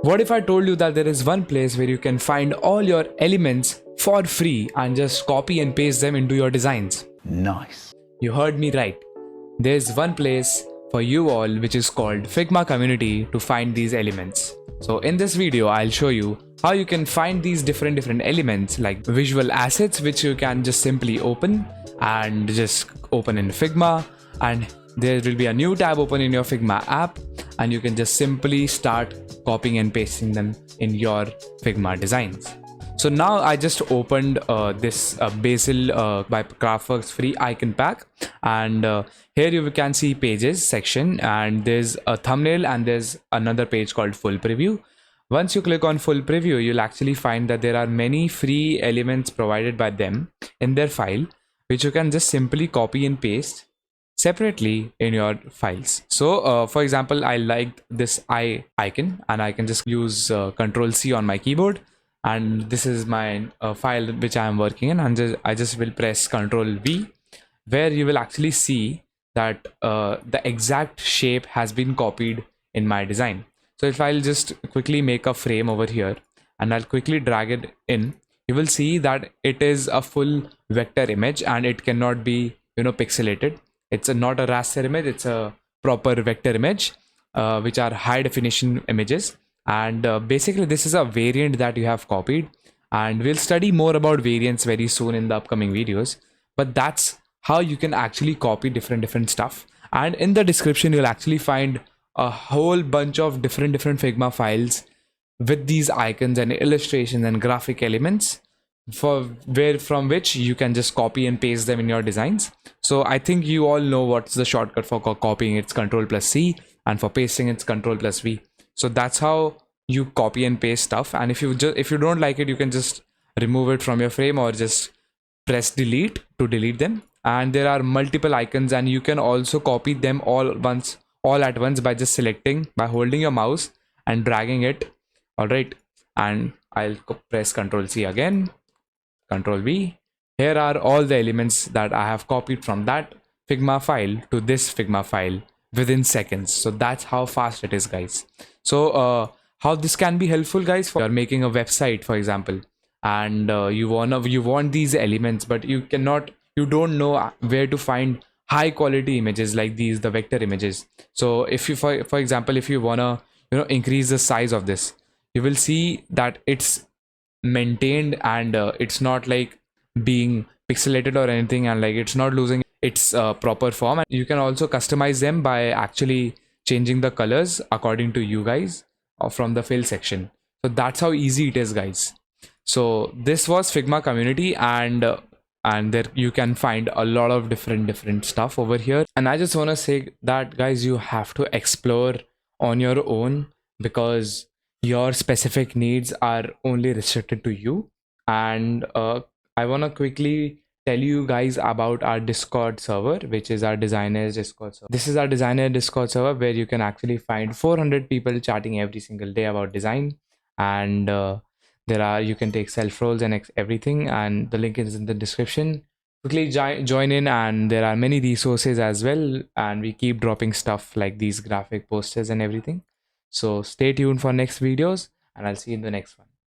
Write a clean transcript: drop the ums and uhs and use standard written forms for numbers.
What if I told you that there is one place where you can find all your elements for free and just copy and paste them into your designs? Nice. You heard me right. There's one place for you all which is called Figma community to find these elements. So in this video, I'll show you how you can find these different elements like visual assets which you can just simply open and just open in Figma, and there will be a new tab open in your Figma app and you can just simply start copying and pasting them in your Figma designs. So now I just opened this Basil by Craftworks free icon pack, and here you can see pages section, and there's a thumbnail and there's another page called full preview. Once you click on full preview, you'll actually find that there are many free elements provided by them in their file, which you can just simply copy and paste separately in your files. So for example, I liked this eye icon and I can just use Control C on my keyboard, and this is my file which I am working in, and I just will press Control V, where you will actually see that the exact shape has been copied in my design. So if I'll just quickly make a frame over here and I'll quickly drag it in, you will see that it is a full vector image and it cannot be pixelated. It's not a raster image, it's a proper vector image, which are high definition images. And basically this is a variant that you have copied, and we'll study more about variants very soon in the upcoming videos. But that's how you can actually copy different stuff. And in the description you'll actually find a whole bunch of different Figma files with these icons and illustrations and graphic elements from which you can just copy and paste them in your designs. So I think you all know what's the shortcut for copying. It's Ctrl+C, and for pasting it's Ctrl+V. So that's how you copy and paste stuff. And if you don't like it, you can just remove it from your frame or just press delete to delete them. And there are multiple icons, and you can also copy them all at once by just by holding your mouse and dragging it. All right, and I'll press Ctrl+C again, Ctrl+V. Here are all the elements that I have copied from that Figma file to this Figma file within seconds. So that's how fast it is, guys. So how this can be helpful, guys, for making a website, for example, and you want these elements, but you don't know where to find high quality images like these, the vector images. So if you, for example, if you wanna increase the size of this, you will see that it's maintained and it's not like being pixelated or anything, and like it's not losing its proper form. And you can also customize them by actually changing the colors according to you guys from the fill section. So that's how easy it is, guys. So this was Figma community, and there you can find a lot of different stuff over here. And I just want to say that, guys, you have to explore on your own, because your specific needs are only restricted to you. And I want to quickly tell you guys about our Discord server, which is our Designers Discord server. This is our Designer Discord server where you can actually find 400 people chatting every single day about design. And you can take self roles and everything, and the link is in the description. Quickly join in, and there are many resources as well, and we keep dropping stuff like these graphic posters and everything. So stay tuned for next videos, and I'll see you in the next one.